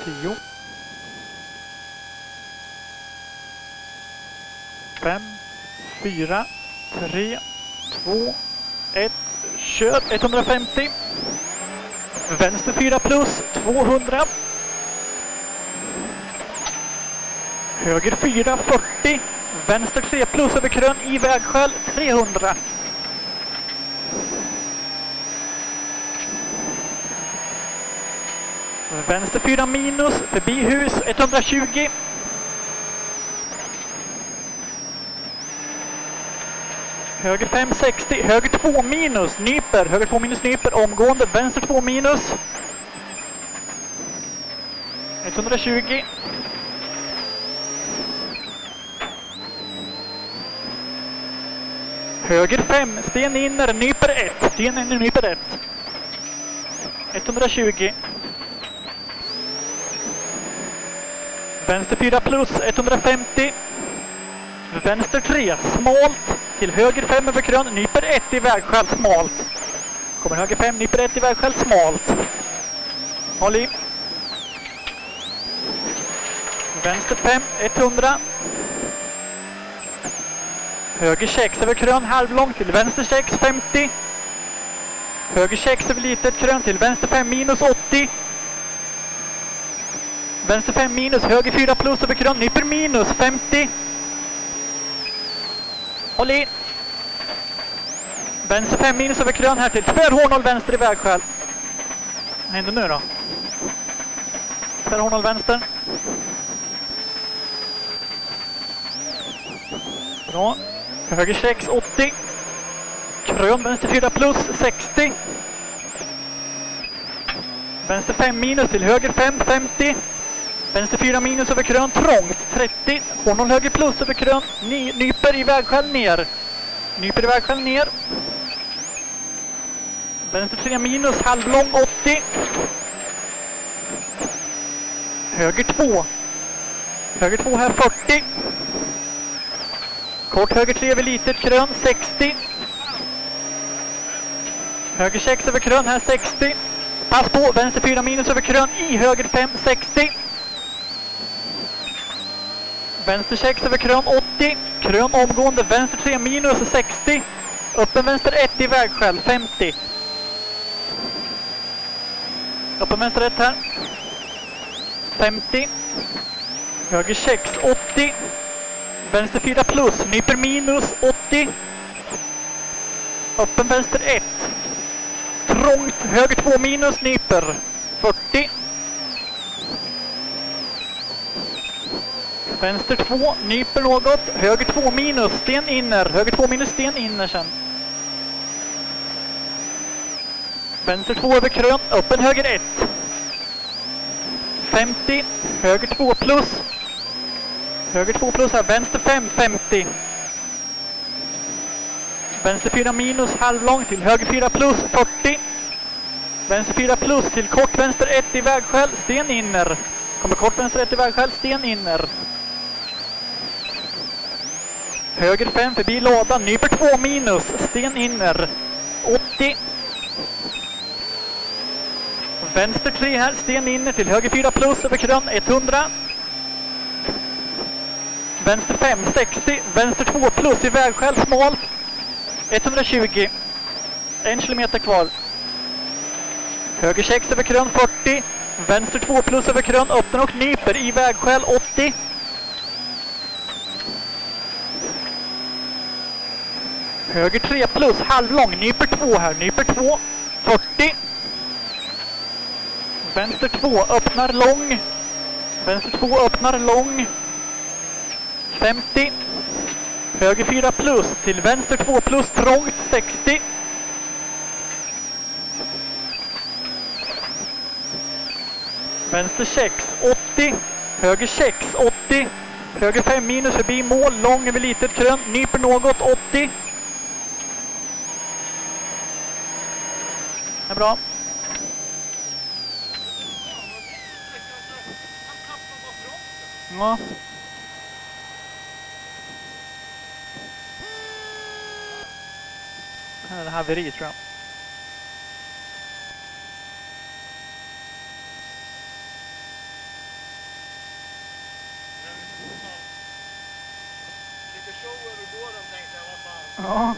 10. 5, 4, 3, 2, 1. Kör 150. Vänster 4 plus 200. Höger 4, 40. Vänster 3 plus över krön i vägskäl 300. Vänster 4 minus förbi hus 120. Höger 5, 60. Höger 2 minus nyper. Höger 2 minus nyper omgående. Vänster 2 minus 120. Höger 5, sten inner, nyper 1. Sten inner, nyper 1. 120. Vänster 4 plus 150. Vänster 3, smalt. Till höger 5 över krön, nyper 1 i vägskäl, smalt. Kommer höger 5, nyper 1 i vägskäl, smalt. Håll i. Vänster 5, 100. Höger 6 över krön, halvlång till vänster 6, 50. Höger 6 över litet krön till vänster 5 minus 80. Vänster 5 minus, höger 4 plus över krön, nyper minus 50. Håll i. Vänster 5 minus över krön här till tvärhårnål vänster i vägskäl. Vad händer nu då? Tvärhårnål vänster. Bra. Höger 6, 80. Krön vänster 4 plus 60. Vänster 5 minus till höger 5, 50. Vänster 4 minus över krön, trångt 30. Hårnål höger plus över krön, nyper i vägskäl ner. Nyper i vägskäl ner. Vänster 3 minus, halvlång 80. Höger 2. Höger 2 här 40. Kort höger 3 över litet krön 60. Höger 6 över krön här 60. Pass på, vänster 4 minus över krön i höger 5 60. Vänster 6 över krön 80. Krön omgående, vänster 3 minus 60. Öppen vänster 1 i vägskäl 50. Öppen vänster 1 här. 50. Höger 6 80. Vänster 4 plus, nyper minus 80. Öppen vänster 1. Trångt, höger 2 minus, nyper 40. Vänster 2, nyper något. Höger 2 minus, sten inner. Höger 2 minus, sten inner sen. Vänster 2 över krön, öppen höger 1. 50. Höger 2 plus. Höger 2 plus här, vänster 5, 50. Vänster 4 minus, halvlång till höger 4 plus, 40. Vänster 4 plus till kort vänster 1 i vägskäl, sten inner. Kommer kort vänster 1 i vägskäl, sten inner. Höger 5 förbi lådan, nyper 2 minus, sten inner. 80. Vänster 3 här, sten inner till höger 4 plus över krön, 100. Vänster 5, 60. Vänster 2 plus i vägskäl, smalt. 120. 1 kilometer kvar. Höger 6 över krön, 40. Vänster 2 plus över krön, öppnar och nyper i vägskäl, 80. Höger 3 plus, halvlång, nyper 2 här, nyper 2. 40. Vänster 2 öppnar lång. Vänster 2 öppnar lång. 50. Höger 4 plus till vänster 2 plus trångt 60. Vänster 6 80. Höger 6 80. Höger 5 minus förbi mål, lång över litet krön, nyper något 80. Det är bra. Ja. Här är det haveri tror jag. Ja.